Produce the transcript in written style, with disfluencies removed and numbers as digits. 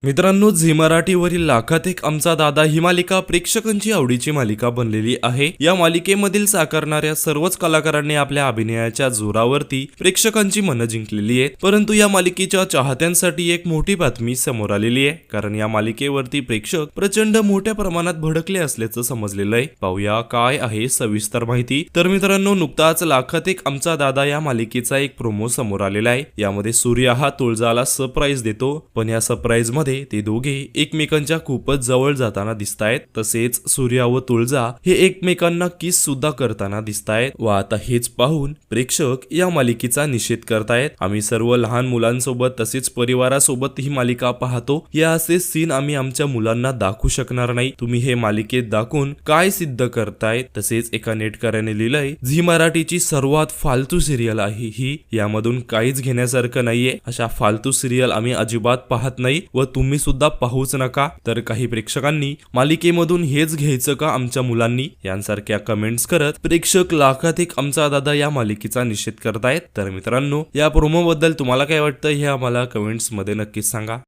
मित्रांनो, झी मराठीवरील लाखात एक आमचा दादा ही मालिका प्रेक्षकांची आवडीची मालिका बनलेली आहे। या मालिकेमधील साकारणाऱ्या सर्वच कलाकारांनी आपल्या अभिनयाच्या जोरावरती प्रेक्षकांची मनं जिंकलेली आहेत। परंतु या मालिकेच्या चाहत्यांसाठी एक मोठी बातमी समोर आलेली आहे, कारण या मालिकेवरती प्रेक्षक प्रचंड मोठ्या प्रमाणात भडकले असल्याचं समजलेलं आहे। पाहूया काय आहे सविस्तर माहिती। तर मित्रांनो, नुकताच लाखात एक आमचा दादा या मालिकेचा एक प्रोमो समोर आलेला आहे। यामध्ये सूर्या हा तुळजाला सरप्राईज देतो, पण या सरप्राईज मध्ये ते दोघे एकमेकांच्या खूपच जवळ जाताना दिसतायत। तसेच सूर्या व तुळजा हे एकमेकांना किस सुद्धा करताना दिसतायत व आता हेच पाहून प्रेक्षक या मालिकेचा निषेध करतायत। आम्ही सर्व लहान मुलांसोबत तसेच परिवारासोबत ही मालिका पाहतो, या असे सीन आम्ही आमच्या मुलांना दाखवू शकणार नाही। तुम्ही हे मालिकेत दाखवून काय सिद्ध करताय? तसेच एका नेटकऱ्याने लिहिलंय, झी मराठीची सर्वात फालतू सिरियल आहे ही, यामधून काहीच घेण्यासारखं नाहीये। अशा फालतू सिरियल आम्ही अजिबात पाहत नाही व तुम्ही सुद्धा पाहूच नका। तर काही प्रेक्षकांनी मालिकेमधून हेच घ्यायचं का आमच्या मुलांनी, यांसारख्या कमेंट्स करत प्रेक्षक लाखात एक आमचा दादा या मालिकेचा निषेध करतायत। तर मित्रांनो, या प्रोमो बद्दल तुम्हाला काय वाटतं हे आम्हाला कमेंट्स मध्ये नक्कीच सांगा।